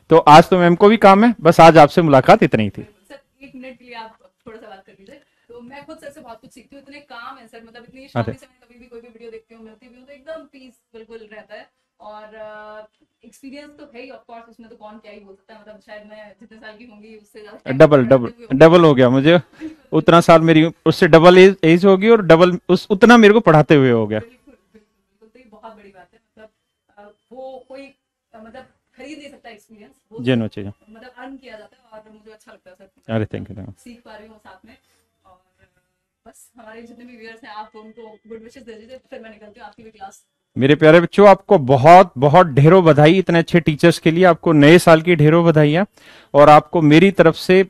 तो आज तो मैम को भी काम है, बस आज आपसे मुलाकात इतनी ही थी। सर 1 मिनट के लिए आप थोड़ा सा बात कर लीजिए। तो मैं खुद सर से बहुत कुछ सीखती हूँ, इतने काम है सर, मतलब इतनी अरे शांति से मैं कभी भी कोई भी वीडियो देखती हूँ, मिलती भी हूँ, तो एकदम पीस बिल्कुल रहता है। और एक्सपीरियंस तो है ही ऑफ कोर्स, उसमें तो कौन क्या ही बोल सकता है, मतलब शायद मैं जितने साल की होंगी उससे ज्यादा टाइम मुझे डबल डबल पढ़ाते हुए होंगे। डबल हो गया मुझे। बिल्कुल उतना साल मेरी उससे डबल एज होगी और डबल उस उतना मेरे को पढ़ाते हुए हो गया। बिल्कुल बिल्कुल बिल्कुल, तो ये बहुत बड़ी बात है, मतलब वो कोई मतलब खरीद नहीं सकता एक्सपीरियंस, वो जे सिर्फ नो चाहिए। मतलब अर्न किया जाता है। और मुझे अच्छा लगता है सर, अरे मतलब थैंक यू। सीख पा रही हूँ साथ में। और बस हमारे जितने भी व्यूअर्स हैं, आप उनको गुड विशेस दे दीजिए, फिर मैं निकलती हूँ, आपकी भी क्लास। मेरे प्यारे बच्चों, आपको बहुत बहुत ढेरों बधाई इतने अच्छे टीचर्स के लिए। आपको नए साल की ढेरों बधाइयां और आपको मेरी तरफ से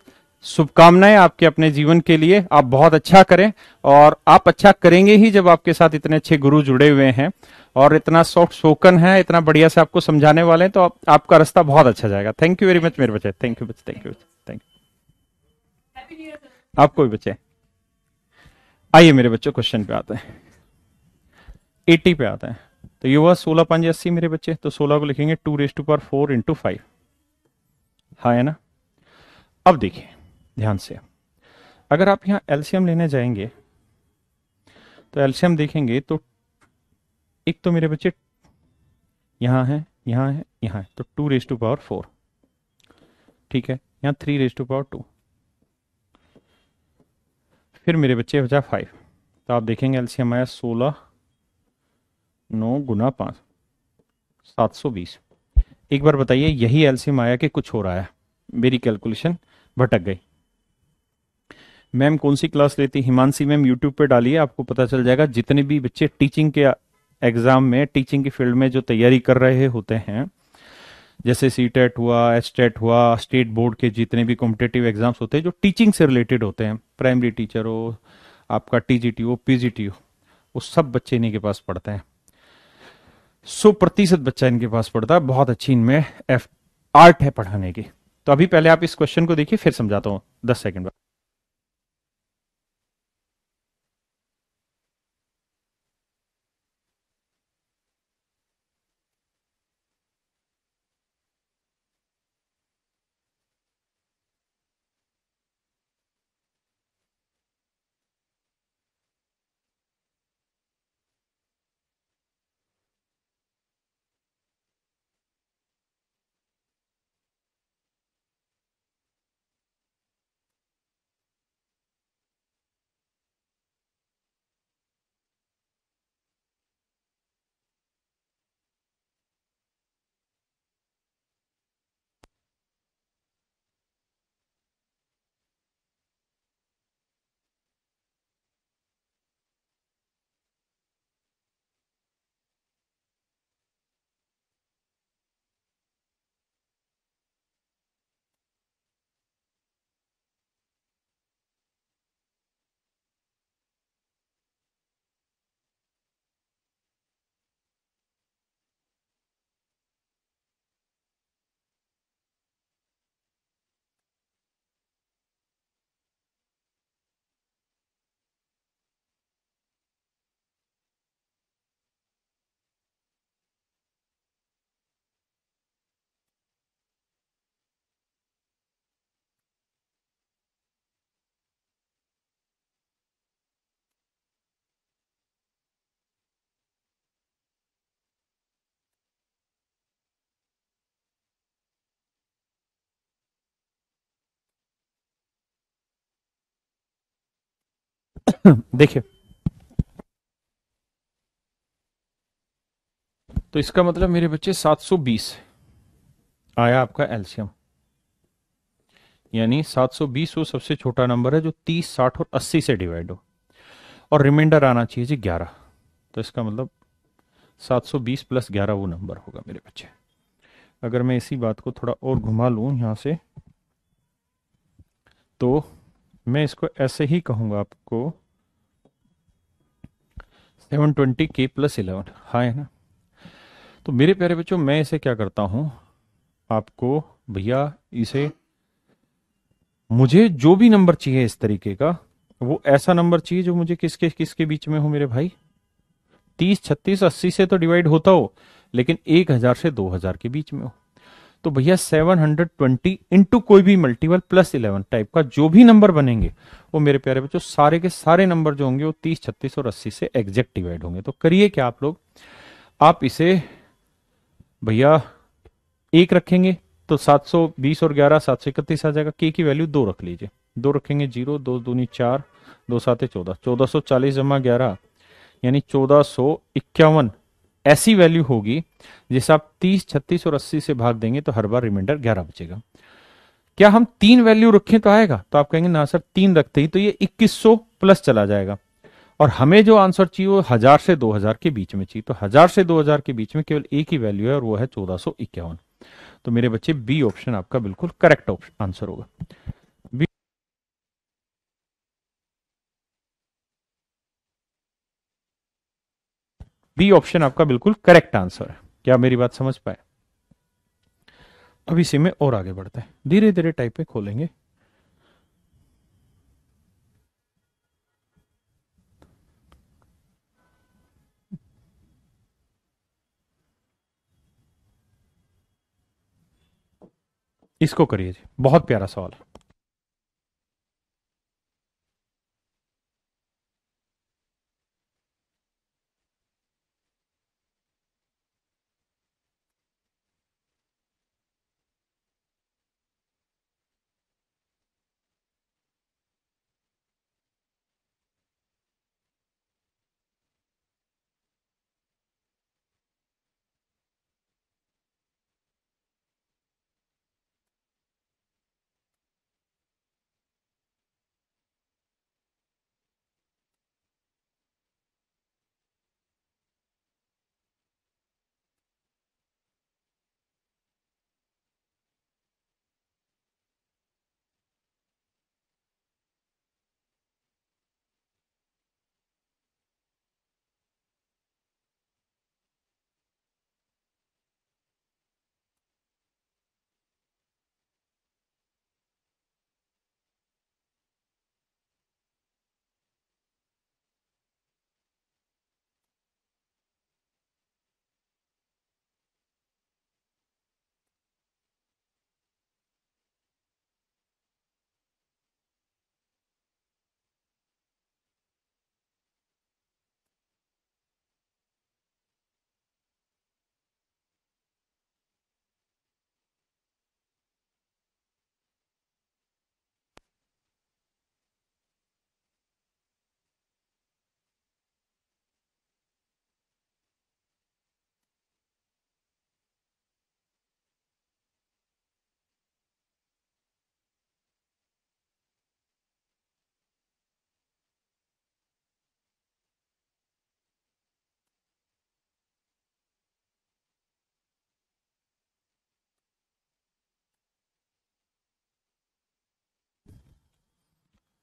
शुभकामनाएं आपके अपने जीवन के लिए। आप बहुत अच्छा करें और आप अच्छा करेंगे ही जब आपके साथ इतने अच्छे गुरु जुड़े हुए हैं और इतना सॉफ्ट स्पोकन है, इतना बढ़िया से आपको समझाने वाले हैं। तो आपका रास्ता बहुत अच्छा जाएगा। Thank you very thank much you मेरे सर, बच्चे। थैंक यू बच्चे, thank thank you you, so much. Thank happy new year sir. You. आपको भी बच्चे। आइए मेरे बच्चों, क्वेश्चन पे आते हैं। 80 पे आता है। तो ये हुआ 16×5=80 मेरे बच्चे। तो 16 को लिखेंगे 2⁴ × 4 × 5। हाँ है ना। अब देखिए ध्यान से, अगर आप यहां एलसीएम लेने जाएंगे तो एलसीएम देखेंगे तो एक तो मेरे बच्चे यहां है, यहां है, यहां है, तो 2⁴ ठीक है। यहां 3⁴ फिर मेरे बच्चे बचा 5। तो आप देखेंगे एलसीएम आया 16 9 × 5 720। एक बार बताइए यही एलसीएम आया कि कुछ हो रहा है? मेरी कैलकुलेशन भटक गई। मैम कौन सी क्लास लेती? हिमांशी मैम यूट्यूब पे डालिए, आपको पता चल जाएगा। जितने भी बच्चे टीचिंग के एग्जाम में, टीचिंग की फील्ड में जो तैयारी कर रहे होते हैं, जैसे सी टेट हुआ, एच टेट हुआ, स्टेट बोर्ड के जितने भी कॉम्पिटेटिव एग्जाम्स होते हैं जो टीचिंग से रिलेटेड होते हैं, प्राइमरी टीचर हो, आपका टीजीटी हो, पीजीटी हो, वो सब बच्चे इन्हीं के पास पढ़ते हैं। 100% बच्चा इनके पास पढ़ता है। बहुत अच्छी इनमें एफ आर्ट है पढ़ाने की। तो अभी पहले आप इस क्वेश्चन को देखिए, फिर समझाता हूँ 10 सेकंड बाद। देखिए, तो इसका मतलब मेरे बच्चे 720 आया आपका एलसीएम, यानी 720 वो सबसे छोटा नंबर है जो 30, 60 और 80 से डिवाइड हो, और रिमाइंडर आना चाहिए जी 11। तो इसका मतलब 720 प्लस 11 वो नंबर होगा मेरे बच्चे। अगर मैं इसी बात को थोड़ा और घुमा लूं यहां से, तो मैं इसको ऐसे ही कहूंगा आपको, 720k+11, हाँ है ना। तो मेरे प्यारे बच्चों, मैं इसे क्या करता हूं, आपको भैया इसे, मुझे जो भी नंबर चाहिए इस तरीके का, वो ऐसा नंबर चाहिए जो मुझे किसके किसके बीच में हो मेरे भाई, 30, 36, 80 से तो डिवाइड होता हो, लेकिन 1000 से 2000 के बीच में हो। तो भैया 720 इंटू कोई भी मल्टीपल +11 टाइप का जो भी नंबर बनेंगे, वो मेरे प्यारे बच्चों सारे के सारे नंबर जो होंगे वो 30, 36 और 80 से एग्जैक्ट डिवाइड होंगे। तो करिए क्या आप लोग, आप इसे भैया एक रखेंगे तो 720 और 11 731 आ जाएगा। के की वैल्यू 2 रख लीजिए, 2 रखेंगे 0, 2 दूनी 4, 2 साते 14, 1440 जमा 11 यानी 1451 ऐसी वैल्यू होगी जिसे आप 30, 36 और 80 से भाग देंगे तो हर बार रिमाइंडर 11 बचेगा। क्या हम 3 वैल्यू रखें तो आएगा? तो आप कहेंगे ना सर 3 रखते ही तो ये 2100 प्लस चला जाएगा, और हमें जो आंसर चाहिए वो 1000 से 2000 के बीच में चाहिए। तो 1000 से 2000 के बीच में केवल एक ही वैल्यू है और वो है 1451। तो मेरे बच्चे बी ऑप्शन आपका बिल्कुल करेक्ट ऑप्शन आंसर होगा। बी, बी ऑप्शन आपका बिल्कुल करेक्ट आंसर है। क्या मेरी बात समझ पाए? अब इसी में और आगे बढ़ते हैं, धीरे धीरे टाइप पे खोलेंगे। इसको करिए जी, बहुत प्यारा सवाल है।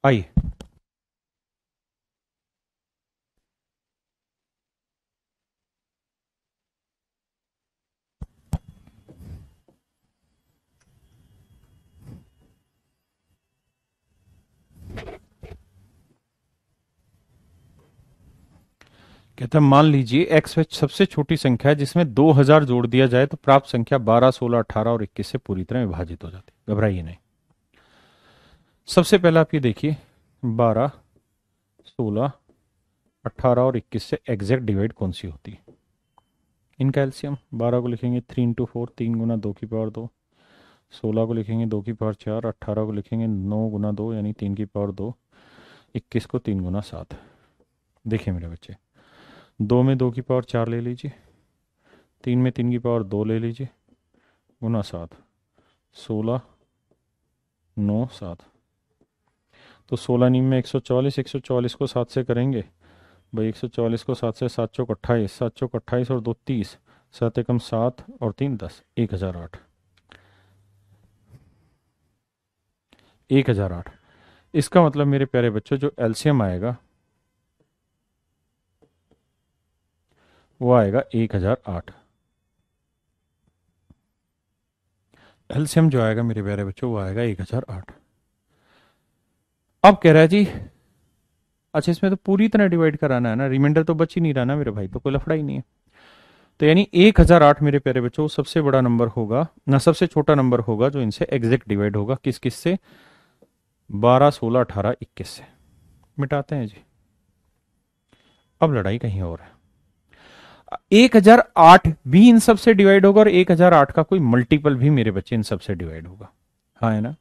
आइए, कहते हैं मान लीजिए एक्स वैच सबसे छोटी संख्या है जिसमें 2000 जोड़ दिया जाए तो प्राप्त संख्या 12, 16, 18 और 21 से पूरी तरह विभाजित हो जाती है। घबराइए नहीं। सबसे पहले आप ये देखिए, 12, 16, 18 और 21 से एग्जैक्ट डिवाइड कौन सी होती है? इनका एलसीएम 12 को लिखेंगे 3 इंटू 4, 3 गुना 2 की पावर 2, 16 को लिखेंगे 2 की पावर 4, 18 को लिखेंगे 9 गुना 2 यानी 3 की पावर 2, 21 को 3 गुना 7। देखिए मेरे बच्चे, 2 में 2 की पावर 4 ले लीजिए, 3 में 3 की पावर 2 ले लीजिए, गुना 7, 16, 9, 7। तो 16 नीम में 144, 144 को 7 से करेंगे भाई, 144 को 7 से, 7 चौक 28, 7 चौक 28 और 2 30, 7 एकम 7 और 3 10, 1008। 1008। इसका मतलब मेरे प्यारे बच्चों जो एलसीएम आएगा वो आएगा 1008। एलसीएम जो आएगा मेरे प्यारे बच्चों वो आएगा 1008। अब कह रहा है जी, अच्छा इसमें तो पूरी तरह डिवाइड कराना है ना, रिमाइंडर तो बच ही नहीं रहा ना मेरे भाई, तो कोई लफड़ा ही नहीं है। तो यानी 1008 मेरे प्यारे बच्चों सबसे बड़ा नंबर होगा ना, सबसे छोटा नंबर होगा जो इनसे एग्जैक्ट डिवाइड होगा। किस किस से? 12, 16, 18, 21 से। मिटाते हैं जी। अब लड़ाई कहीं और है। 1008 भी इन सब से डिवाइड होगा और 1008 का कोई मल्टीपल भी मेरे बच्चे इन सब से डिवाइड होगा। हाँ है ना?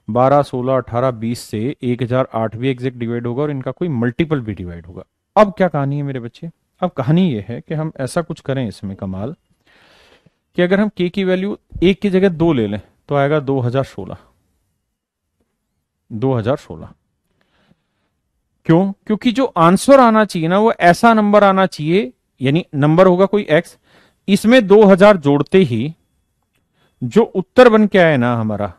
12, 16, 18, 20 से 1008 भी एग्जैक्ट डिवाइड होगा और इनका कोई मल्टीपल भी डिवाइड होगा। अब क्या कहानी है मेरे बच्चे? अब कहानी यह है कि हम ऐसा कुछ करें इसमें कमाल, कि अगर हम के की वैल्यू 1 की जगह 2 ले लें तो आएगा 2016। 2016 क्यों? क्योंकि जो आंसर आना चाहिए ना वो ऐसा नंबर आना चाहिए, यानी नंबर होगा कोई एक्स, इसमें 2000 जोड़ते ही जो उत्तर बन के आए ना हमारा,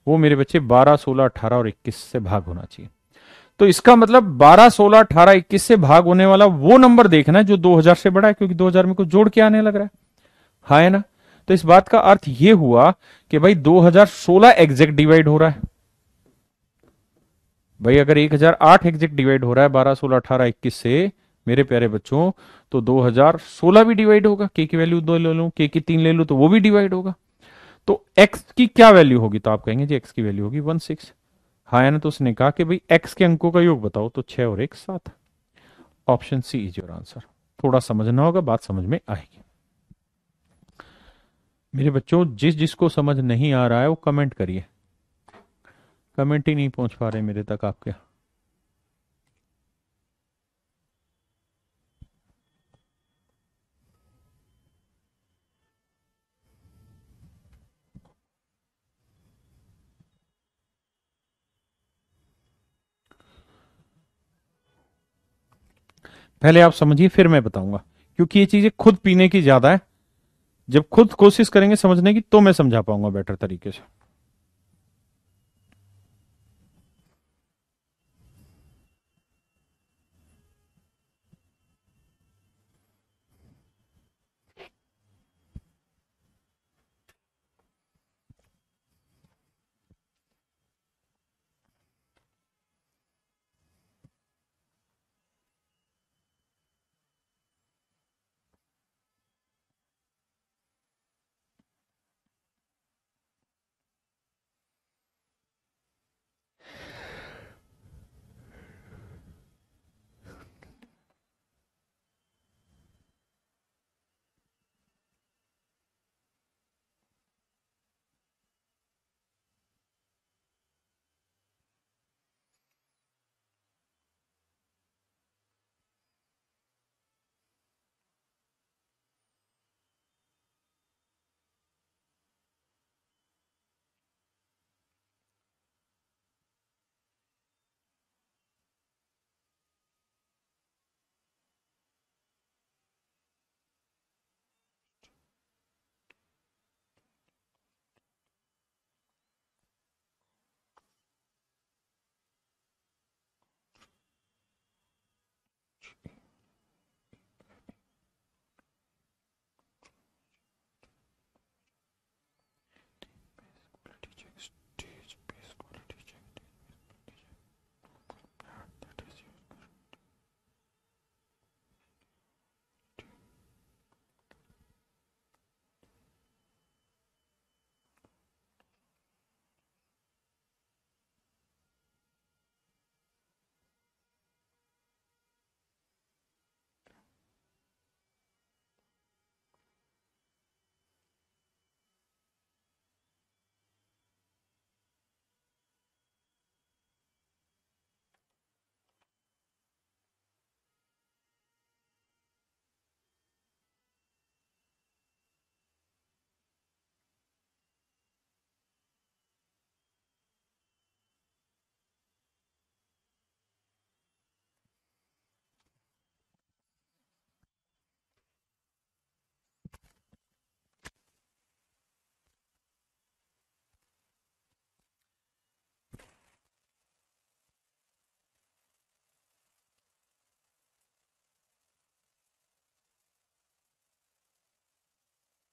वो मेरे बच्चे 12, 16, 18 और 21 से भाग होना चाहिए। तो इसका मतलब 12, 16, 18, 21 से भाग होने वाला वो नंबर देखना है जो 2000 से बड़ा है, क्योंकि 2000 में कुछ जोड़ के आने लग रहा है। हाँ है ना? तो इस बात का अर्थ ये हुआ कि भाई 2016 एग्जैक्ट डिवाइड हो रहा है। भाई अगर 1008 एग्जैक्ट डिवाइड हो रहा है 12, 16, 18, 21 से मेरे प्यारे बच्चों, तो 2016 भी डिवाइड होगा। के की वैल्यू 2 ले लूं, के की 3 ले लूं तो वो भी डिवाइड होगा। तो एक्स की क्या वैल्यू होगी? तो आप कहेंगे जी एक्स की वैल्यू होगी 16। हाँ है ना? तो उसने कहा कि भाई एक्स के अंकों का योग बताओ, तो 6 और 1 7। Option C is your answer. थोड़ा समझना होगा, बात समझ में आएगी। मेरे बच्चों जिस जिसको समझ नहीं आ रहा है वो कमेंट करिए, कमेंट ही नहीं पहुंच पा रहे मेरे तक आपके। पहले आप समझिए फिर मैं बताऊंगा, क्योंकि ये चीजें खुद पीने की ज्यादा है। जब खुद कोशिश करेंगे समझने की तो मैं समझा पाऊंगा बेटर तरीके से।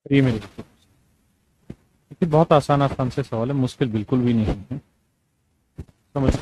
ये मेरे ये बहुत आसान आसान से सवाल है, मुश्किल बिल्कुल भी नहीं है, समझ।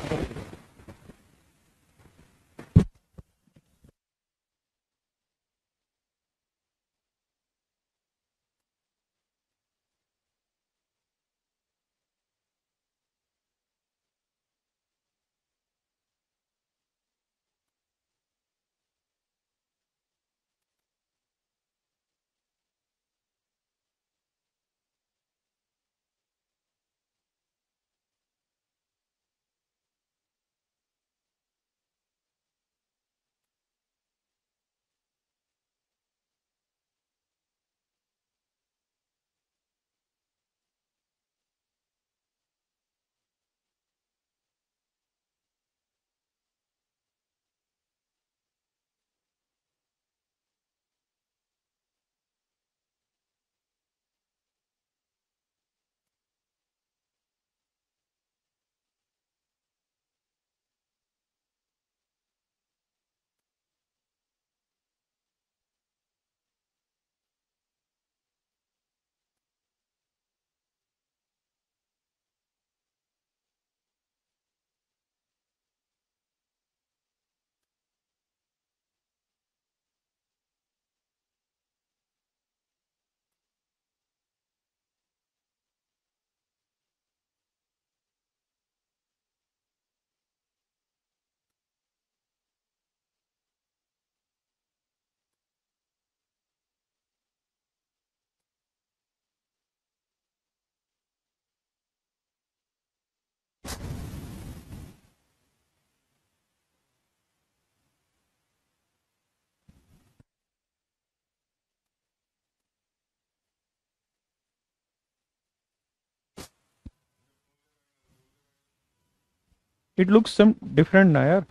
इट लुक्स सम डिफरेंट ना यार।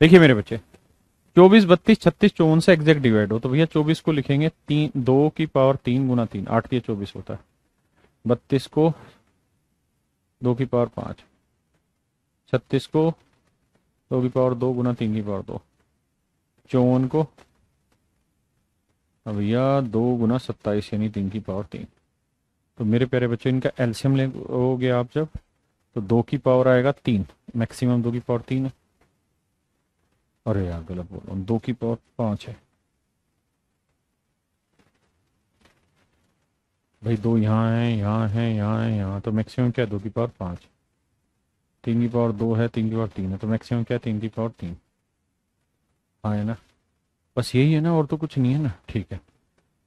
देखिए मेरे बच्चे, 24 32 36 54 से एग्जैक्ट डिवाइड हो तो भैया 24 को लिखेंगे 2 की पावर 3 गुना 3, 8 3 24 होता है। 32 को 2 की पावर 5, 36 को 2 की पावर 2 गुना 3 की पावर 2, 54 को अब भैया 2 गुना 27 यानी 3 की पावर 3। तो मेरे प्यारे बच्चों इनका एलसीएम लोगे आप जब, तो 2 की पावर आएगा 3, मैक्सिमम 2 की पावर 3 है। अरे यार गलत बोल रहा हूँ, 2 की पावर 5 है भाई, 2 यहाँ है, यहाँ है, यहाँ है, यहाँ, तो मैक्सिमम क्या है 2 की पावर 5। 3 की पावर 2 है, 3 की पावर 3 है, तो मैक्सिमम क्या है 3 की पावर 3। हाँ है ना, बस यही है ना, और तो कुछ नहीं है ना। ठीक है,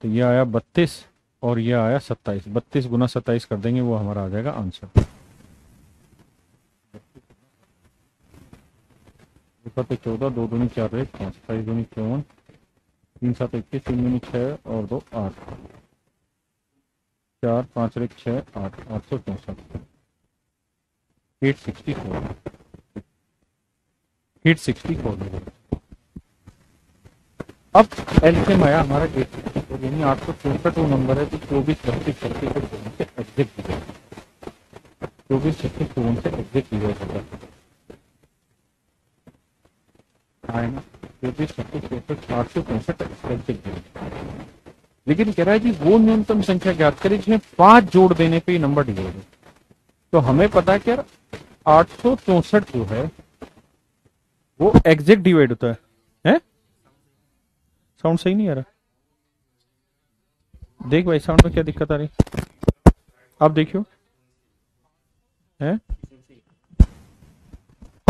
तो ये आया 32 और ये आया 27। 32 गुना 27 कर देंगे, वो हमारा आ जाएगा आंसर। 14, 2 दूनी 4 1 5, 27 दूनी 54, 3 7 21, 3 दूनी 6 और 2 8, 4 5 1 6 8, 864, 864, 864। अब एलसीएम आया हमारा 864, यानी 864 वो नंबर है जो 24 32 36 से एग्जैक्ट डिवाइड, 24 36 से एग्जैक्ट डिवाइड होता है। हाँ ना, 24 36 64 864 एग्जैक्ट डिवाइड। लेकिन कह रहा है कि वो न्यूनतम संख्या ज्ञात करें जिसमें 5 जोड़ देने पे नंबर डिवाइड हो। तो हमें पता है कि यार 864 जो है वो एग्जैक्ट डिवाइड होता है? साउंड सही नहीं आ रहा, देख भाई साउंड में क्या दिक्कत आ रही, आप देखियो है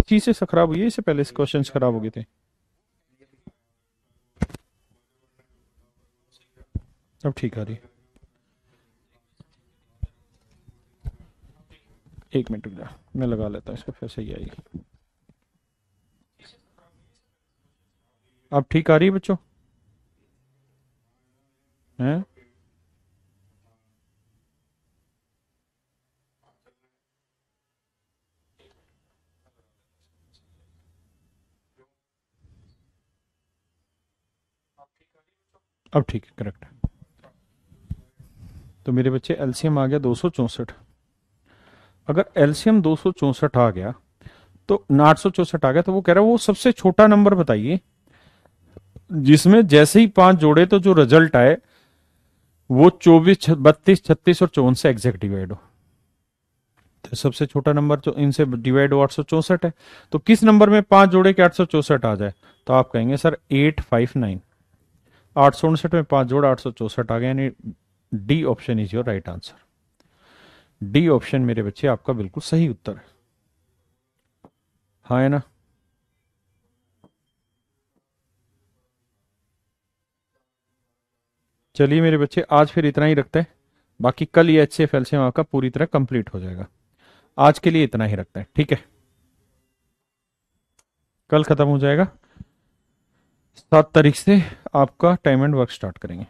चीज से खराब हुई है, इससे पहले क्वेश्चन खराब हो गए थे। अब ठीक आ रही, 1 मिनट रुक जा, मैं लगा लेता हूँ इसको, फिर सही आएगी। अब ठीक आ रही है बच्चों हैं? अब ठीक है, करेक्ट। तो मेरे बच्चे एलसीएम आ गया 264। अगर एलसीएम 264 आ गया तो 864 आ गया, तो वो कह रहा है वो सबसे छोटा नंबर बताइए जिसमें जैसे ही 5 जोड़े तो जो रिजल्ट आए वो 24, 32, 36 और 54 से एग्जैक्ट डिवाइड हो। तो सबसे छोटा नंबर जो इनसे डिवाइड हो 864 है। तो किस नंबर में 5 जोड़े के 864 आ जाए? तो आप कहेंगे सर 859। 869 में 5 जोड़ 864 आ गया, यानी D option is your right answer. D option मेरे बच्चे आपका बिल्कुल सही उत्तर है। हाँ है ना? चलिए मेरे बच्चे, आज फिर इतना ही रखते हैं। बाकी कल ये HCF एलसीएम आपका पूरी तरह कंप्लीट हो जाएगा। आज के लिए इतना ही रखते हैं, ठीक है? कल खत्म हो जाएगा। 7 तारीख से आपका टाइम एंड वर्क स्टार्ट करेंगे।